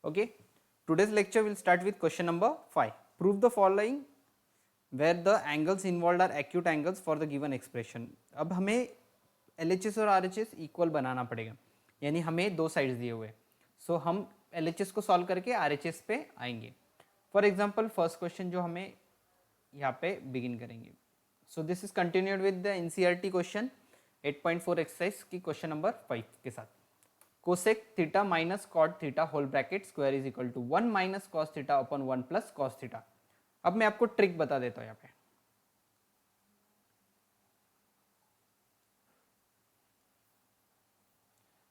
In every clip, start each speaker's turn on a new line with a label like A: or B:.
A: Okay, today's lecture will start with question number 5. Prove the following where the angles involved are acute angles for the given expression. अब हमें LHS और RHS equal बनाना पड़ेगा, यानी हमें दो sides दिए हुए, सो हम LHS को सॉल्व करके RHS पे आएंगे. फॉर एग्जाम्पल फर्स्ट क्वेश्चन जो हमें यहाँ पे बिगिन करेंगे. So this is continued with the NCERT question 8.4 exercise की क्वेश्चन नंबर 5 के साथ. Cosec theta minus cot theta whole bracket square is equal to 1 minus cos theta upon 1 plus cos theta. अब मैं आपको ट्रिक बता देता हूं यहाँ पे.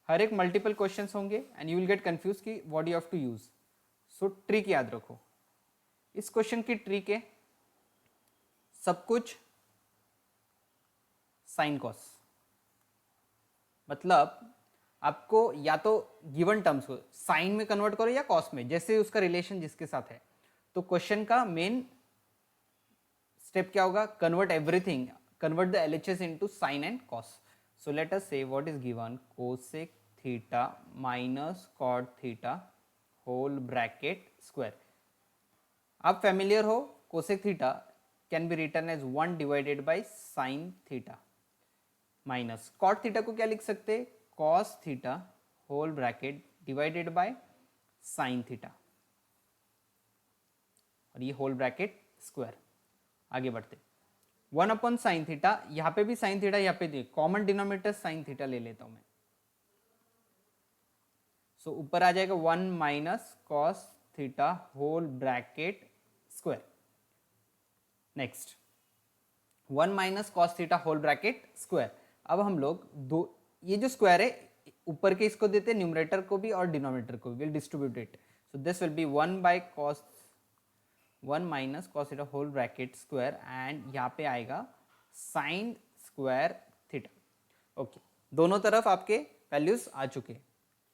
A: हर एक मल्टीपल क्वेश्चंस होंगे and you will get confuse कि what you have to use. So trick याद रखो. इस क्वेश्चन की ट्रिक है सब कुछ साइन कॉस. मतलब आपको या तो गिवन टर्म्स को साइन में कन्वर्ट करो या कॉस में, जैसे उसका रिलेशन जिसके साथ है. तो क्वेश्चन का मेन स्टेप क्या होगा? Convert everything, convert the LHS into sine and cos. So let us say what is given cosec theta minus cot theta whole bracket square. आप फेमिलियर हो, cosec theta can be written as 1 divided by sine theta minus cot theta को क्या लिख सकते हैं? Cos theta whole bracket divided by sine theta, और ये whole bracket square. आगे बढ़ते 1 अपॉन साइन थीटा, यहां पे भी साइन थीटा, यहां पे कॉमन डिनोमिनेटर साइन थीटा ले लेता हूं मैं. सो ऊपर आ जाएगा 1 minus cos theta whole bracket square. Next 1 minus cos theta whole bracket square. अब हम लोग दो, ये जो स्क्वायर है ऊपर के इसको देते हैं न्यूमरेटर को भी और डिनोमिनेटर को, will distribute it. So this will be 1 by cos 1 minus cos theta whole bracket square and यहाँ पे आएगा साइन स्क्वायर थीटा. ओके, दोनों तरफ आपके वैल्यूज आ चुके.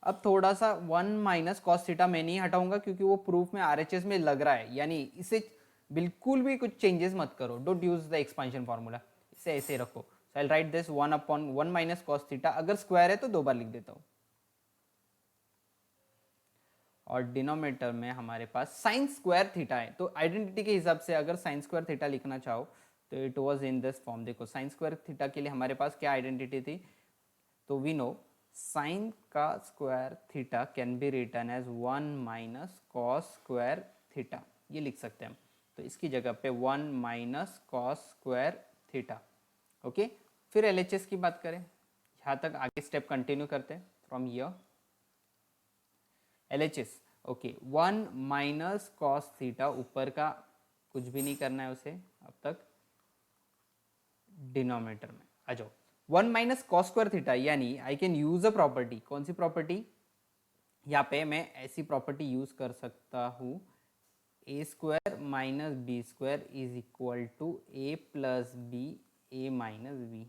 A: अब थोड़ा सा 1 माइनस कॉस थीटा मैं नहीं हटाऊंगा क्योंकि वो प्रूफ में RHS में लग रहा है, यानी इसे बिल्कुल भी कुछ चेंजेस मत करो. Don't use the expansion formula, इसे ऐसे रखो. So I write this 1 upon 1 minus cos theta. अगर स्क्वायर है तो दो बार लिख देता हूँ, और डिनोमिनेटर में हमारे पास साइन स्क्वायर थीटा है. तो आइडेंटिटी के हिसाब से अगर साइन स्क्वायर थीटा लिखना चाहो तो it was in this form. देखो साइन स्क्वायर थीटा के लिए हमारे पास क्या आइडेंटिटी थी? तो वी नो साइन का square theta can be written as 1 minus cos square theta, ये लिख सकते हैं हम. तो इसकी जगह पे 1 minus cos square theta. Okay, फिर LHS की बात करें, यहाँ तक आगे स्टेप कंटिन्यू करते हैं from here. LHS okay 1 minus cos theta, ऊपर का कुछ भी नहीं करना है उसे अब तक. डिनोमिनेटर में आ जाओ 1 माइनस कॉस स्क्वायर थीटा, यानी I can use a property. कौन सी प्रॉपर्टी? यहाँ पे मैं ऐसी प्रॉपर्टी यूज कर सकता हूँ a square minus b square is equal to a plus b a minus b.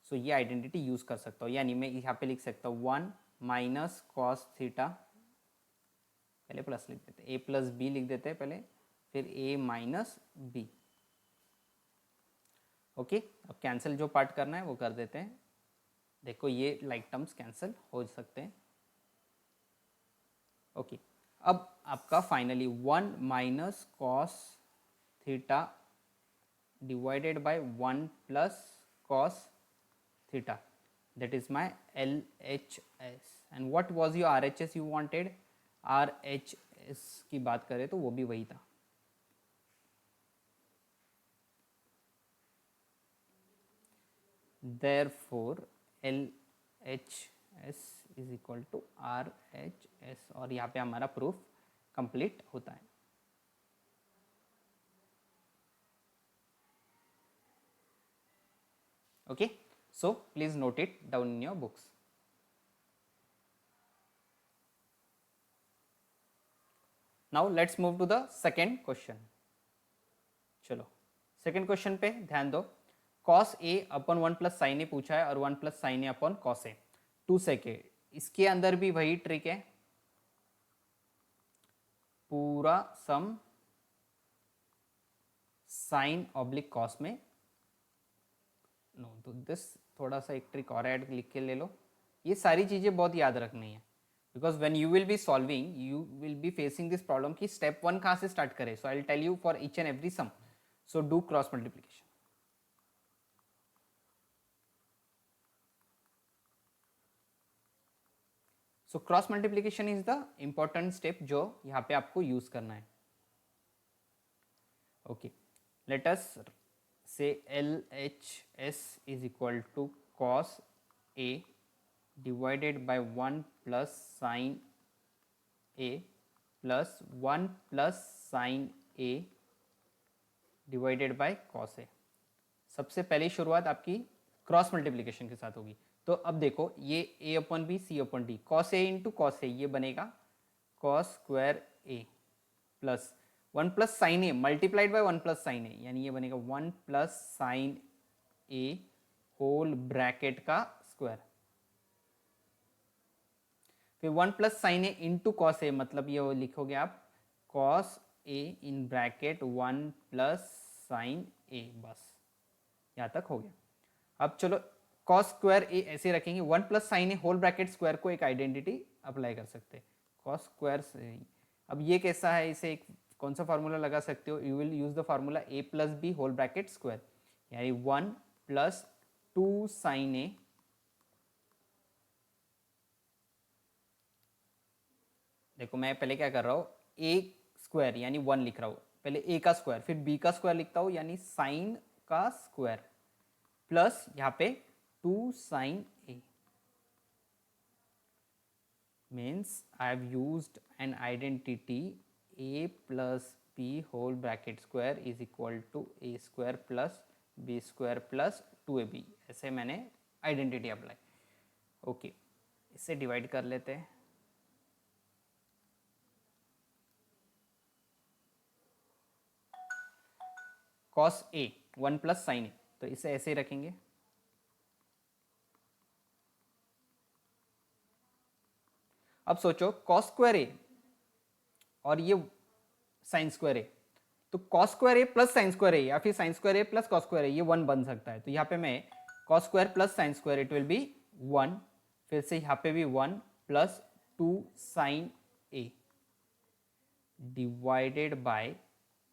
A: So ये आइडेंटिटी यूज कर सकता हूँ, यानी मैं यहाँ पे लिख सकता हूँ 1 माइनस कॉस थीटा, पहले प्लस लिख देते, ए प्लस बी लिख देते हैं पहले, फिर ए माइनस बी. ओके, अब कैंसिल जो पार्ट करना है वो कर देते हैं. देखो ये लाइक टर्म्स कैंसिल हो सकते हैं. ओके, अब आपका finally 1 minus cos theta divided by 1 plus cos theta, that is my LHS. and what was your RHS you wanted? RHS की बात करें तो वो भी वही था. therefore LHS is equal to RHS, और यहाँ पे हमारा प्रूफ कंप्लीट होता है. Okay, so please note it down in your books. Now let's move to the second question. चलो सेकेंड क्वेश्चन पे ध्यान दो. cos a upon 1 plus sine a पूछा है और 1 plus sine a upon cos a. 2 second, इसके अंदर भी वही ट्रिक है, पूरा सम साइन ऑब्लिक कॉस में. नो तो दिस थोड़ा सा एक ट्रिक और ऐड लिख के ले लो. ये सारी चीज़ें बहुत याद रखनी है because when you will be solving you will be facing this problem कि स्टेप 1 कहाँ से स्टार्ट करें. So I will tell you for each and every sum. So do cross multiplication. So cross multiplication is the important step जो यहाँ पे आपको use करना है. ओके, लेट अस से LHS is equal to cos A divided by 1 plus sin A plus 1 plus sin A divided by cos A. सबसे पहली शुरुआत आपकी क्रॉस मल्टीप्लिकेशन के साथ होगी. तो अब देखो ये a upon b c upon d cos a into cos a ये बनेगा cos square a plus 1 plus sine a multiplied by 1 plus sine a यानी ये बनेगा 1 प्लस साइन ए होल ब्रैकेट का स्क्वायर. फिर 1 plus sine a into cos a मतलब ये लिखोगे आप cos a in bracket 1 plus sine a. बस यहाँ तक हो गया. अब चलो कॉस स्क्वायर ए ऐसे रखेंगे 1 प्लस साइन ए होल ब्रैकेट स्क्वायर को एक आइडेंटिटी अप्लाई कर सकते हैं कॉस स्क्वायर से. अब ये कैसा है, इसे एक कौन सा फार्मूला लगा सकते हो, you will use the formula A plus B whole bracket square यानी 1 प्लस 2 साइन ए देखो मैं पहले क्या कर रहा हूँ ए स्क्वायर यानी 1 लिख रहा हूँ, पहले ए का स्क्वायर फिर बी का स्क्वायर लिखता हूँ यानी साइन का स्क्वायर प्लस यहाँ पे 2 sin A means I have used an identity A plus B whole bracket square is equal to A square plus B square plus 2AB. ऐसे मैंने आइडेंटिटी अप्लाई. ओके, इससे divide कर लेते हैं. cos A 1 plus sine ए तो इसे ऐसे ही रखेंगे. अब सोचो cos स्क्वायर ए और ये साइन स्क्वायर ए तो cos square a plus sine square ए या फिर sign square a plus cos square ए ये 1 बन सकता है. तो यहाँ पे मैं cos square plus sine square it will be 1 फिर से यहाँ पे भी 1 plus 2 sine A divided by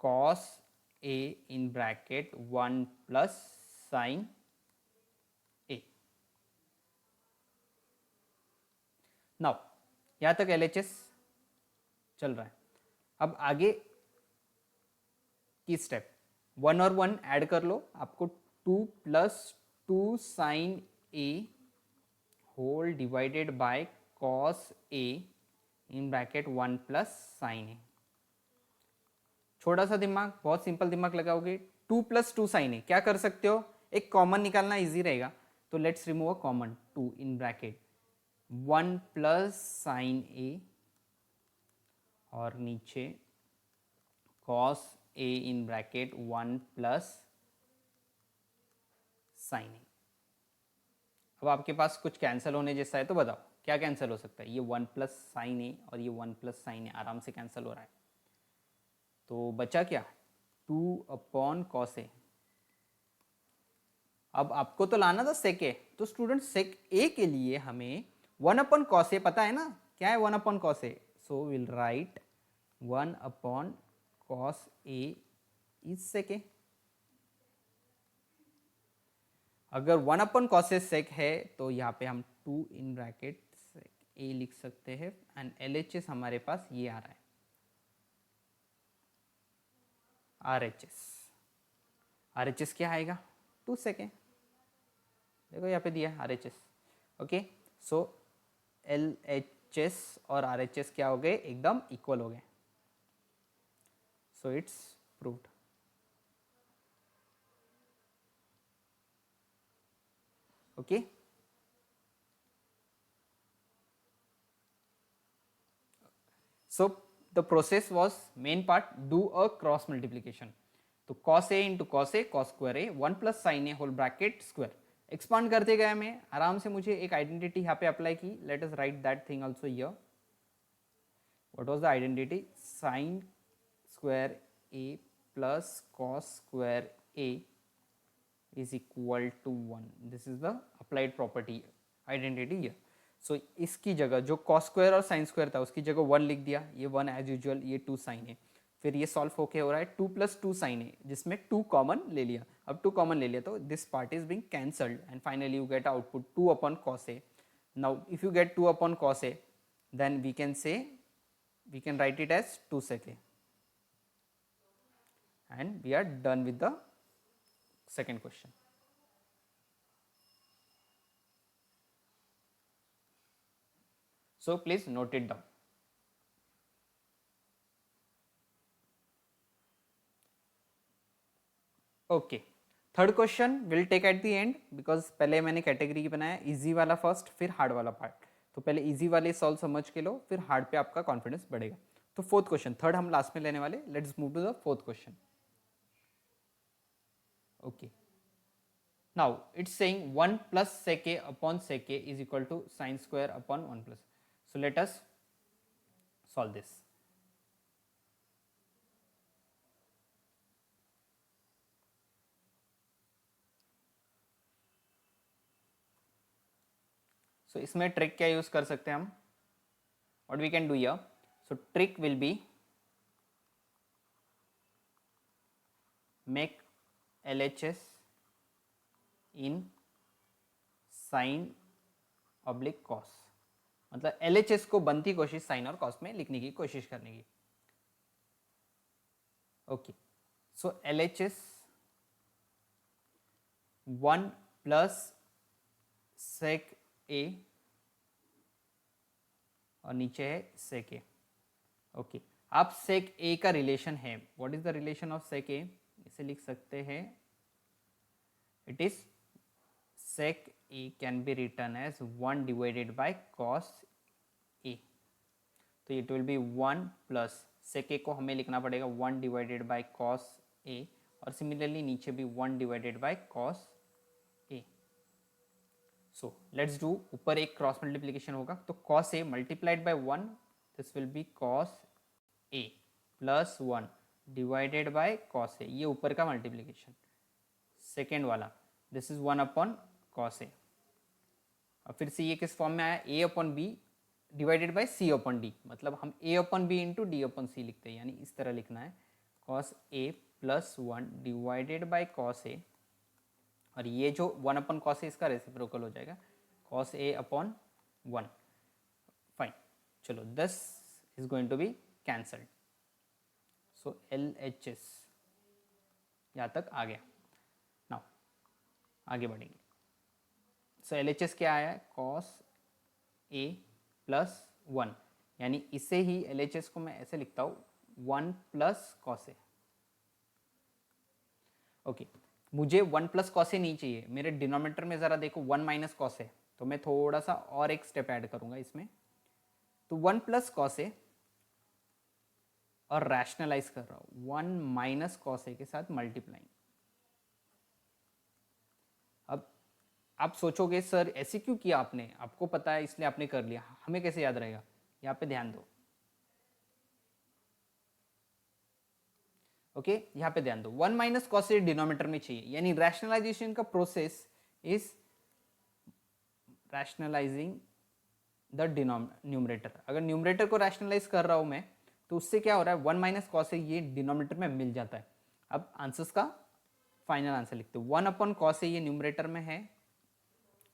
A: cos A in bracket 1 plus sine A. Now यहाँ तक LHS चल रहा है. अब आगे की स्टेप 1 और 1 ऐड कर लो आपको 2 plus 2 sine A whole divided by cos a in bracket 1 plus sine a. छोटा सा दिमाग, बहुत सिंपल दिमाग लगाओगे. 2 प्लस 2 साइन ए क्या कर सकते हो, एक कॉमन निकालना इजी रहेगा. तो let's remove a common 2 in bracket 1 plus sine a और नीचे cos a in bracket 1 plus sine a. अब आपके पास कुछ कैंसिल होने जैसा है तो बताओ क्या कैंसिल हो सकता है. ये 1 प्लस साइन ए और ये 1 प्लस साइन ए आराम से कैंसिल हो रहा है. तो बचा क्या 2 अपॉन कॉस ए. अब आपको तो लाना था सेक ए. तो स्टूडेंट सेक ए के लिए हमें 1 अपॉन कॉस ए पता है ना क्या है 1 upon cos a. So will write 1 upon cos a is sec a. अगर 1 अपॉन कॉस ए सेक है तो यहाँ पे हम 2 इन ब्रैकेट सेक ए लिख सकते हैं एंड LHS हमारे पास ये आ रहा है RHS. RHS क्या आएगा 2 सेक ए. देखो यहाँ पे दिया है RHS. ओके, सो LHS और RHS क्या हो गए एकदम इक्वल हो गए. So it's proved. Okay, so the process was main part do a cross multiplication. तो cos a into cos A cos square A 1 plus sine A whole bracket square. Expand करते गया मैं आराम से, मुझे एक आइडेंटिटी यहाँ पे अप्लाई की. Let us right that thing also here. What was the identity sign square a plus cos square A is equal to 1. This is the applied property identity here. सो इसकी जगह जो कॉस स्क्वायर और sine square था उसकी जगह 1 लिख दिया, ये 1 एज यूजुअल, ये 2 साइन है। फिर ये सॉल्व होके हो रहा है 2 + 2 साइन है, जिसमें 2 कॉमन ले लिया। अब 2 कॉमन ले लिया तो this part is being cancelled and finally you get output 2 upon cos A. Now if you get 2 upon cos A, then we can say, we can write it as 2 sec a, and we are done with the second question. So please note it down. Okay, third question will take at the end, because पहले मैंने category बनाया easy वाला first, फिर hard वाला part. तो पहले easy वाले solve समझ के लो, फिर हार्ड पे आपका कॉन्फिडेंस बढ़ेगा। तो फोर्थ क्वेश्चन, थर्ड हम लास्ट में लेने वाले। Let's move to the fourth question. Okay, now it's saying 1 plus sec a upon sec a is equal to sine square upon 1 plus. So let us solve this. So इसमें trick क्या use कर सकते हैं हम? What we can do here? So trick will be make LHS in sin oblique cos, मतलब LHS को बनती कोशिश साइन और कॉस में लिखने की कोशिश करने की। ओके, सो LHS 1 प्लस सेक ए और नीचे है सेक ए। ओके, आप सेक ए का रिलेशन है, what is the relation of sec a? इसे लिख सकते हैं, it is sec a can be written as 1 divided by cos a. तो it will be 1 plus sec a को हमें लिखना पड़ेगा 1 divided by cos a, और सिमिलरली नीचे भी 1 divided by cos a. So let's do, ऊपर एक क्रॉस मल्टीप्लीकेशन होगा, तो cos a multiplied by 1, this will be cos a plus 1 divided by cos a, ये ऊपर का मल्टीप्लीकेशन। सेकेंड वाला, this is 1 upon cos a, और फिर से ये किस फॉर्म में आया? a upon b divided by c upon d, मतलब हम a upon b into d upon c लिखते हैं, यानी इस तरह लिखना है cos a plus 1 divided by cos a, और ये जो 1 अपॉन cos a इसका रेसिप्रोकल हो जाएगा cos a अपॉन 1। फाइन, चलो this is going to be cancelled, so LHS यहाँ तक आ गया। नाउ आगे बढ़ेंगे। सो LHS क्या आया है? cos a प्लस 1, यानी इसे ही LHS को मैं ऐसे लिखता हूँ 1 प्लस cos a। ओके, मुझे 1 प्लस cos a नहीं चाहिए, मेरे डिनोमिनेटर में ज़रा देखो 1 माइनस cos a, तो मैं थोड़ा सा और एक स्टेप ऐड करूँगा इसमें। तो 1 प्लस cos a और रैशनलाइज कर रहा हूँ 1 माइनस cos a के साथ मल्टीप्लाइंग। अब आप सोचोगे सर ऐसे क्यों किया आपने, आपको पता है इसलिए आपने कर लिया, हमें कैसे याद रहेगा? यहाँ पे ध्यान दो। ओके, यहाँ पे ध्यान दो, 1 माइनस कॉस ए डिनोमिनेटर में चाहिए, यानी रैशनलाइजेशन का process is rationalising the numerator. अगर न्यूमरेटर को रैशनलाइज कर रहा हूँ मैं, तो उससे क्या हो रहा है? 1 माइनस कॉस ए ये डिनोमिनेटर में मिल जाता है। अब आंसर्स का फाइनल आंसर लिखते हो, 1 अपॉन कॉस ए ये न्यूमरेटर में है,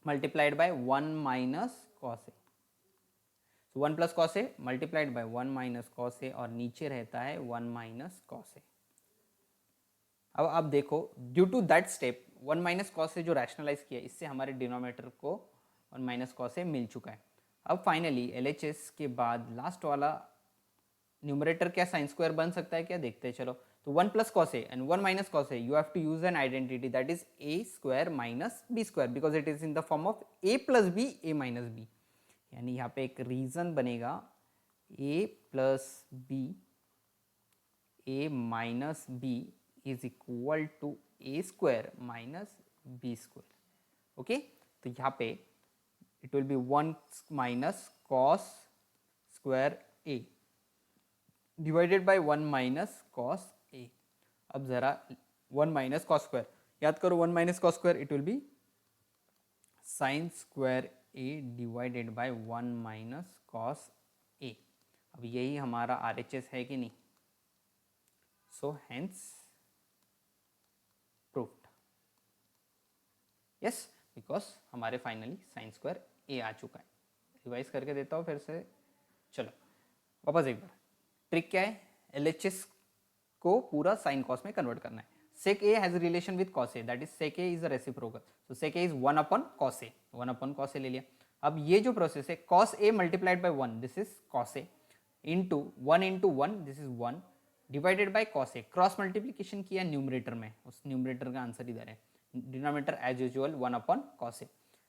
A: multiplied by 1 minus cos a. So 1 plus cos a multiplied by 1 minus cos a, और नीचे रहता है 1 माइनस कॉस ए। अब आप देखो, due to that step 1 minus cos a जो रैशनलाइज किया, इससे हमारे डिनोमिनेटर को 1 माइनस कॉस ए मिल चुका है। अब फाइनली LHS के बाद लास्ट वाला न्यूमरेटर क्या साइन स्क्वायर बन सकता है क्या? देखते हैं, चलो। तो 1 plus cos A and 1 minus cos A, you have to use an identity that is a square minus b square, because it is in the form of a plus B a minus B, यानी यहाँ पे एक reason बनेगा a plus B a minus B is equal to a square minus b square. Okay, तो यहाँ पे it will be 1 minus cos square a divided by 1 minus cos a। अब जरा 1 माइनस कॉस स्क्वायर याद करो, 1 minus cos square it will be sine square a divided by 1 minus cos a. अब यही हमारा RHS है कि नहीं? So hence proved. Yes, because हमारे फाइनली साइन स्क्वायर ए आ चुका है। रिवाइज करके देता हूँ फिर से। चलो वापस एक बार। ट्रिक क्या है? LHS को पूरा साइन कॉस में कन्वर्ट करना है। sec a has a relation with cos a, that is sec a is a reciprocal, so sec a is 1 upon cos a, 1 upon cos a ले लिया। अब ये जो प्रोसेस है cos a multiplied by 1, this is cos a into 1 into 1, this is 1 divided by cos a, cross multiplication किया numerator में, उस numerator का आंसर इधर है, denominator as usual 1 upon cos a।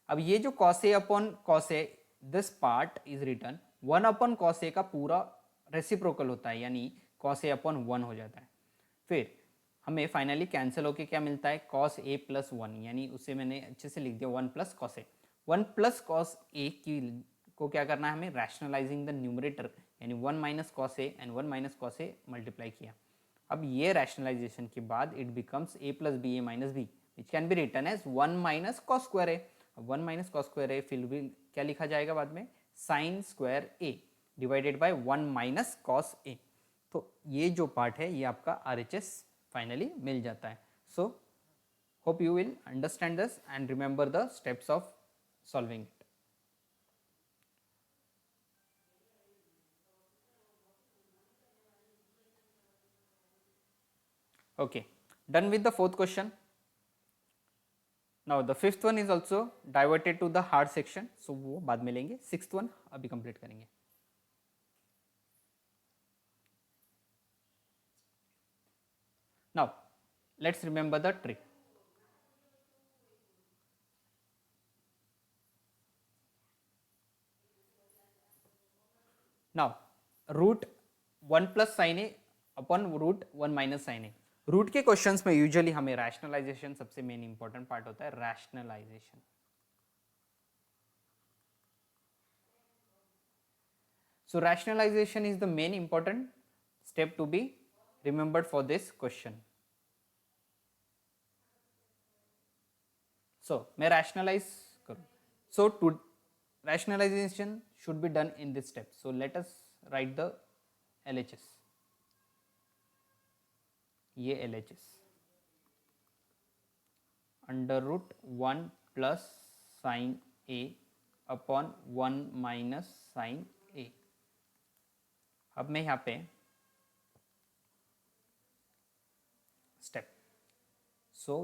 A: अब ये जो cos a upon cos a, this part is return 1 upon cos a का पूरा रेसिप्रोकल होता है, यानी cos a upon 1 हो जाता है। फिर हमें फाइनली कैंसिल होके क्या मिलता है? cos a प्लस 1, यानी उसे मैंने अच्छे से लिख दिया 1 plus cos a। 1 plus cos a की को क्या करना है हमें? रैशनलाइजिंग द न्यूमरेटर, यानी 1 minus cos A and 1 minus cos a multiply किया। अब ये रैशनलाइजेशन के बाद it becomes a plus b a minus b, which can be written as 1 minus cos square a. अब 1 माइनस कॉस स्क्वायर ए फिर भी क्या लिखा जाएगा बाद में? Sine square a divided by 1 minus cos a. तो ये जो पार्ट है ये आपका RHS फाइनली मिल जाता है। So hope you will understand this and remember the steps of solving it. Okay, done with the fourth question. Now the fifth one is also diverted to the hard section, so वो बाद में लेंगे। Sixth one अभी complete करेंगे। Now let's remember the trick. Now root 1 plus sin a upon root 1 minus sin a। Root के questions में usually हमें rationalisation सबसे मेन इंपॉर्टेंट पार्ट होता है, rationalisation. So rationalization is the main important step to be remembered for this question. So मैं rationalize करूँ, so to rationalization should be done in this step. So let us write the LHS, ये LHS under root 1 plus sine a upon 1 minus sine a. अब मैं यहाँ पे step, so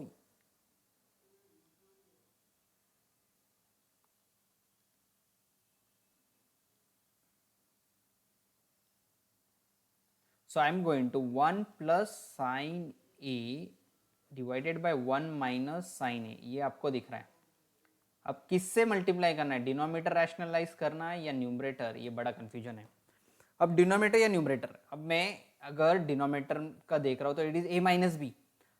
A: I am going to 1 plus sin a divided by 1 minus sine a, ये आपको दिख रहा है। अब किससे मल्टीप्लाई करना है? डिनोमिनेटर रैशनलाइज करना है या न्यूमरेटर? ये बड़ा कंफ्यूजन है। अब डिनोमिनेटर या न्यूमरेटर, अब मैं अगर डिनोमिनेटर का देख रहा हूँ तो it is a minus B,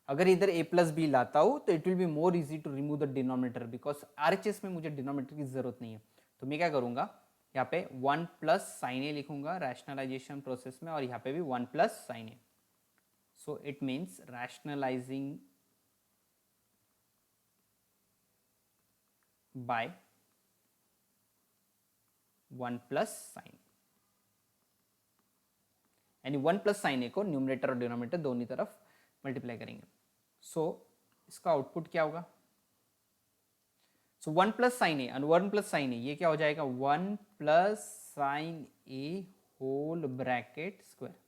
A: अगर इधर a प्लस बी लाता हूँ तो it will be more easy to remove the denominator, because RHS में मुझे डिनोमिनेटर की जरूरत नहीं है। तो मैं क्या करूँगा, यहाँ पे 1 प्लस साइन ए लिखूंगा रैशनलाइजेशन प्रोसेस में, और यहाँ पे भी 1 plus sine A. So it means rationalising by 1 plus sine, यानी 1 प्लस साइन ए को न्यूमरेटर और डिनोमिनेटर दोनों तरफ मल्टीप्लाई करेंगे। सो इसका आउटपुट क्या होगा? सो 1 प्लस साइन ए और 1 प्लस साइन ए, ये क्या हो जाएगा? 1 plus sine A whole bracket square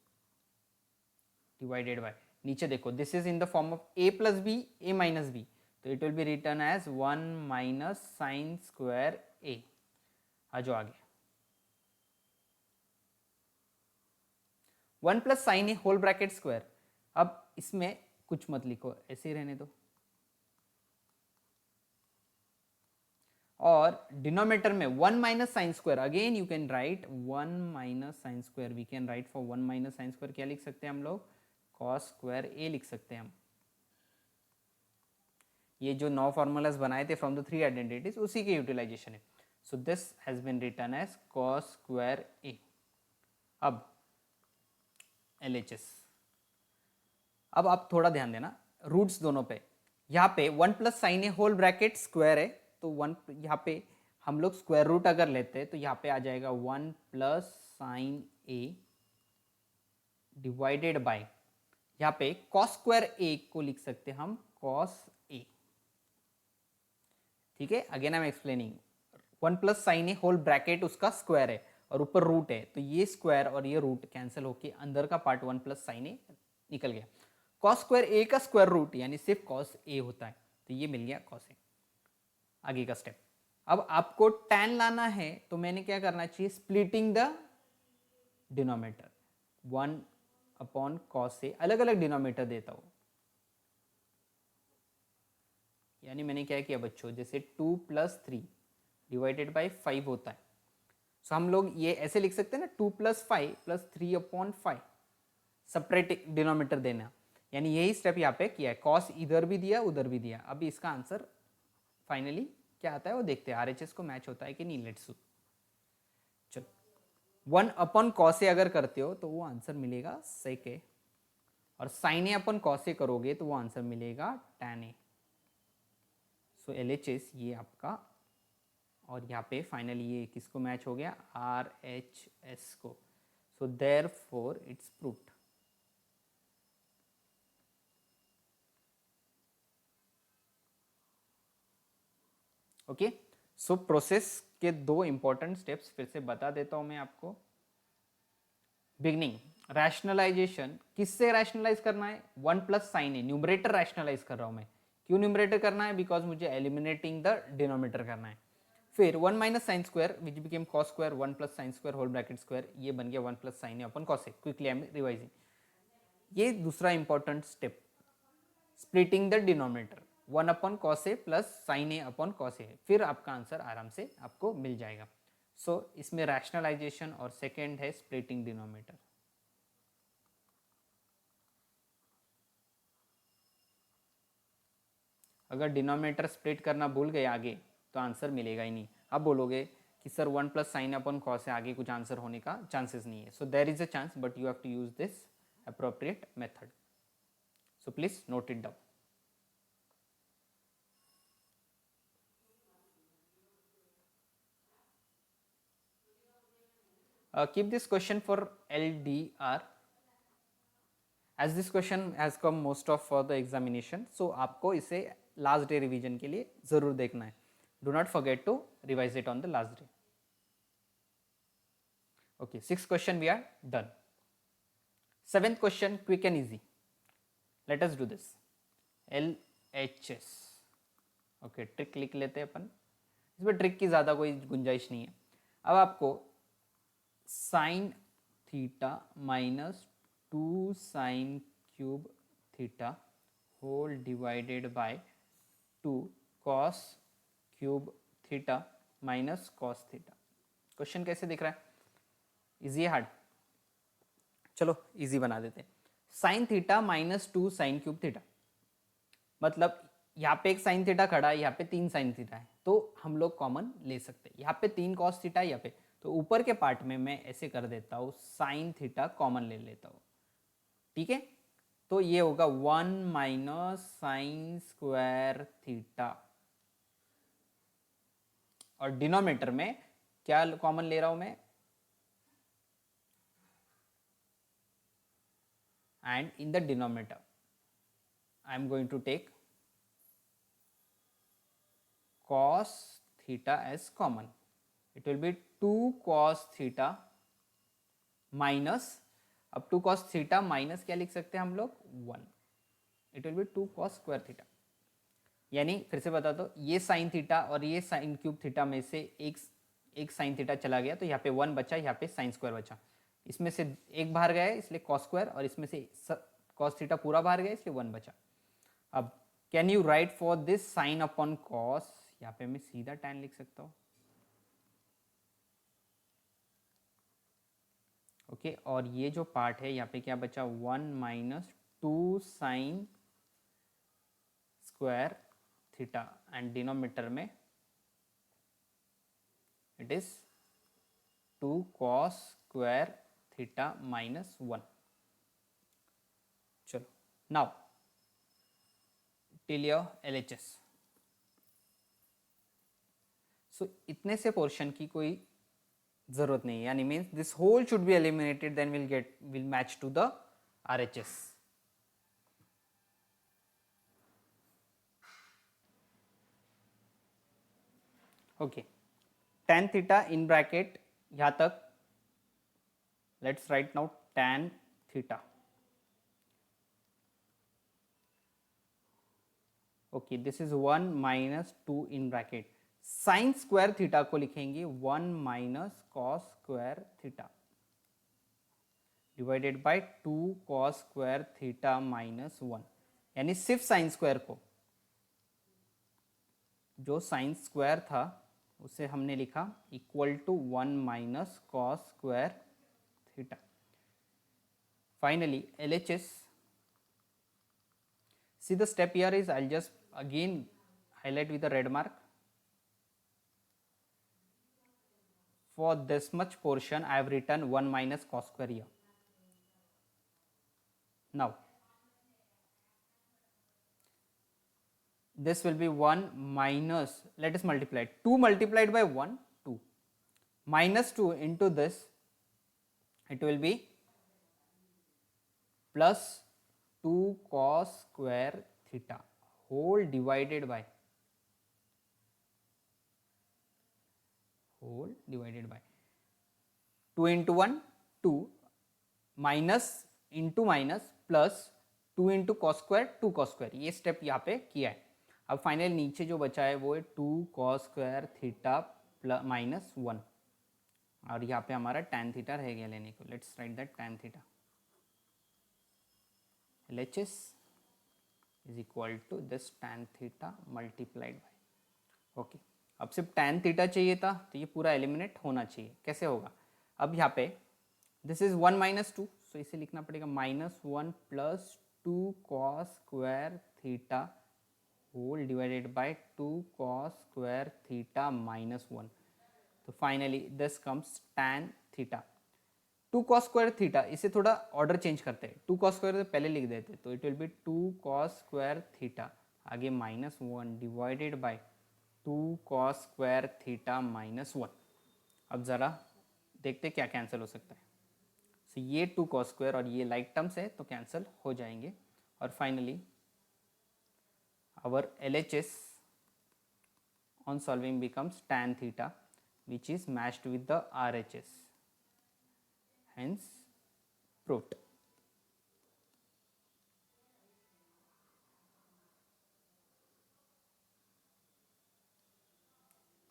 A: divided by, नीचे देखो this is in the form of a plus B a minus b, तो it will be written as 1 minus sine square a। आ जाओ आगे, 1 प्लस साइन ए whole bracket square. अब इसमें कुछ मत लिखो, ऐसे ही रहने दो, और डिनोमिनेटर में 1 minus sine square, again you can write 1 minus sine square, we can write for 1 minus sine square क्या लिख सकते हैं हम लोग? कॉस स्क्वायर ए लिख सकते हैं हम। ये जो 9 फॉर्मूलाज बनाए थे फ्रॉम द 3 आइडेंटिटीज, उसी के यूटिलाइजेशन है। So this has been written as cos square a. अब LHS, अब आप थोड़ा ध्यान देना रूट्स दोनों पे। यहाँ पे 1 प्लस साइन ए होल ब्रैकेट स्क्वायर है, तो 1 यहाँ पे हम लोग स्क्वायर रूट अगर लेते हैं तो यहाँ पे आ जाएगा 1 plus sine A divided bye, यहाँ पे कॉस स्क्वायर ए को लिख सकते हैं हम कॉस ए। ठीक है, again I am explaining, 1 plus sine A whole bracket उसका स्क्वायर है और ऊपर रूट है, तो ये स्क्वायर और ये रूट कैंसिल होके अंदर का पार्ट 1 प्लस साइन ए निकल गया। कॉस स्क्वायर ए का स्क्वायर रूट यानी सिर्फ कॉस ए होता है, तो ये मिल गया कॉस ए। आगे का स्टेप, अब आपको tan लाना है तो मैंने क्या करना चाहिए, splitting the denominator, 1 upon cos a, अलग अलग डिनोमिनेटर देता हूं, यानी मैंने क्या किया बच्चों, जैसे 2 प्लस 3 डिवाइडेड बाई 5 होता है, सो हम लोग ये ऐसे लिख सकते हैं ना, 2 plus 5 plus 3 upon 5, separate denominator देना, यानी यही स्टेप यहाँ पे किया है, कॉस इधर भी दिया उधर भी दिया। अभी इसका आंसर फाइनली क्या आता है वो देखते हैं, आरएचएस को मैच होता है कि नहीं, लेट्स सी। चलो 1 अपॉन कॉस ए अगर करते हो तो वो आंसर मिलेगा सेक ए, और साइन ए अपॉन कॉस ए करोगे तो वो आंसर मिलेगा टैन ए। सो एलएचएस ये आपका, और यहाँ पे फाइनली ये किसको मैच हो गया, आर एच एस को, so therefore it's proved. Okay, so process के 2 इंपॉर्टेंट स्टेप्स फिर से बता देता हूं मैं आपको। बिगनिंग, रैशनलाइजेशन, किससे रैशनलाइज करना है, 1 प्लस साइन ए, न्यूमरेटर रैशनलाइज कर रहा हूं मैं। क्यों न्यूमरेटर करना है, बिकॉज मुझे एलिमिनेटिंग द डिनोमिनेटर करना है। फिर 1 minus sine square which became cos square, 1 plus sine square whole bracket square, ये बन गया 1 plus sine a upon cos a. Quickly I am revising, ये दूसरा important step, splitting the denominator, 1 upon cos a plus sine a upon cos a, फिर आपका answer आराम से आपको मिल जाएगा। सो इसमें रैशनलाइजेशन और सेकेंड है स्प्लिटिंग डिनोमिनेटर। अगर डिनोमिनेटर स्प्लिट करना भूल गए आगे तो आंसर मिलेगा ही नहीं। आप बोलोगे कि sir 1 plus sine upon cos है, आगे कुछ आंसर होने का चांसेस नहीं है। So there is a chance but you have to use this appropriate method, so please note it down. Keep this question for LDR as this question has come most of for the examination, so आपको इसे last day revision के लिए जरूर देखना है। Do not forget to revise it on the last day. Okay, 6th question we are done. 7th question quick and easy. Let us do this. LHS. Okay, trick लिख लेते हैं अपन, इसमें trick की ज़्यादा कोई गुंजाइश नहीं है। अब आपको sine theta minus 2 sine cube theta whole divided by 2 cos cube theta minus cos theta. Question कैसे दिख रहा है, इजी है हार्ड, चलो इजी बना देते हैं। Sign theta minus 2 sine cube theta, मतलब यहाँ पे एक साइन थीटा खड़ा है, यहाँ पे 3 साइन थीटा है, तो हम लोग कॉमन ले सकते हैं। यहाँ पे 3 कॉस थीटा है, यहाँ पे, तो ऊपर के पार्ट में मैं ऐसे कर देता हूँ, साइन थीटा कॉमन ले लेता हूँ। ठीक है, तो ये होगा 1 माइनस साइन स्क्वायर थीटा, और डिनोमिनेटर में क्या कॉमन ले रहा हूं मैं, and in the denominator I am going to take cos theta as common. It will be 2 cos theta minus, अब 2 cos theta minus क्या लिख सकते हैं हम लोग, 1, it will be 2 cos square theta। यानी फिर से बता दो, ये साइन थीटा और ये साइन क्यूब थीटा में से एक साइन थीटा चला गया, तो यहाँ पे 1 बचा, यहाँ पे साइन स्क्वायर बचा, इसमें से एक बाहर गया है इसलिए कॉस स्क्वायर, और इसमें से कॉस थीटा पूरा बाहर गया इसलिए 1 बचा। अब can you right for this sign upon cos, यहाँ पे मैं सीधा tan लिख सकता हूँ। ओके, और ये जो पार्ट है यहाँ पे क्या बचा, 1 minus 2 sine square theta, and denominator में it is 2 cos square theta minus 1। चलो now till your LHS। So इतने से पोर्शन की कोई जरूरत नहीं है, यानी means this whole should be eliminated, then will match to the RHS. Okay, tan theta in bracket यहां तक, let's write now tan theta. Okay, this is 1 minus 2 in bracket. Sine square theta को लिखेंगे 1 minus cos square theta divided by 2 cos square theta minus 1. यानी सिर्फ sign square को, जो sine square था उसे हमने लिखा equal to 1 minus cos square theta. Finally LHS, see the step here is, I'll just again highlight with a red mark. For this much portion I have written 1 minus cos square here. Now this will be 1 minus, let us multiply 2 multiplied by 1, 2 minus 2 into this, it will be plus 2 cos square theta whole divided by 2 into 1 2 minus into minus plus 2 into cos square 2 cos square. ये step यहाँ पे किया है. अब final नीचे जो बचा है वो है 2 cos square theta plus minus 1, और यहाँ पे हमारा tan थीटा रह गया लेने को. Let's write that tan theta LHS is equal to this tan theta multiplied by. Okay, अब सिर्फ tan थीटा चाहिए था तो ये पूरा एलिमिनेट होना चाहिए. कैसे होगा? अब यहाँ पे दिस इज 1 माइनस 2, सो इसे लिखना पड़ेगा minus 1 plus 2 cos square theta whole divided by 2 cos square theta minus 1. तो finally this comes tan theta 2 cos square theta. इसे थोड़ा ऑर्डर चेंज करते हैं, 2 cos स्क्वायर पहले लिख देते, तो it will be 2 cos square theta आगे minus 1 divided by 2 cos square theta minus 1. अब ज़रा देखते क्या कैंसिल हो सकता है. सो ये 2 cos स्क्वायर और ये लाइक टर्म्स है तो कैंसिल हो जाएंगे. और finally our LHS on solving becomes tan theta which is matched with the RHS. Hence proved.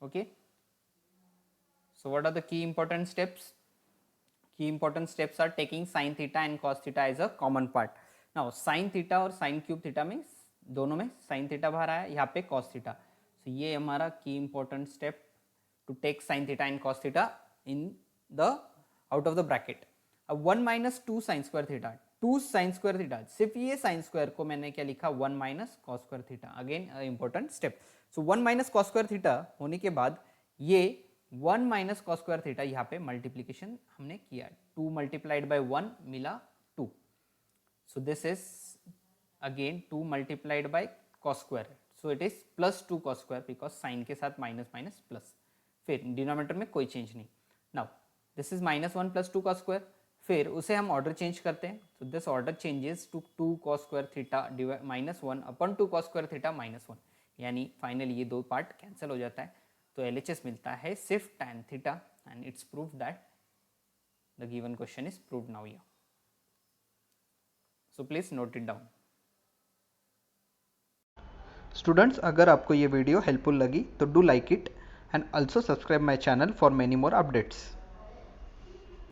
A: Okay, so what are the key important steps? Key important steps are taking sin theta and cos theta as a common part. Now sin theta और sin cube theta में दोनों में sin theta बाहर आया, यहाँ पे cos theta. So ये हमारा key important step to take sin theta and cos theta in the out of the bracket. अब 1 minus 2 sine square theta, 2 sine square theta, सिर्फ ये साइन स्क्वायर को मैंने क्या लिखा 1 minus cos square theta. Again important step. So 1 minus cos square theta होने के बाद ये 1 माइनस कॉस स्क्वायर थीटा यहाँ पे मल्टीप्लीकेशन हमने किया, 2 मल्टीप्लाइड बाय 1 मिला 2. So this is again 2 multiplied by cos square, so it is plus 2 cos square because sine के साथ माइनस माइनस प्लस. फिर डिनोमिनेटर में कोई चेंज नहीं. Now this is minus 1 plus 2 cos square. फिर उसे हम ऑर्डर चेंज करते हैं, तो this order changes to 2 cos square theta minus 1 अपन 2 cos स्क्वायर थीटा माइनस 1. यानी फाइनली ये दो पार्ट कैंसिल हो जाता है, तो LHS मिलता है सिर्फ tan theta. And it's prove that the given question is proved now here. So please note it down.
B: Students, अगर आपको ये वीडियो हेल्पफुल लगी तो do like it and also subscribe my channel for many more updates.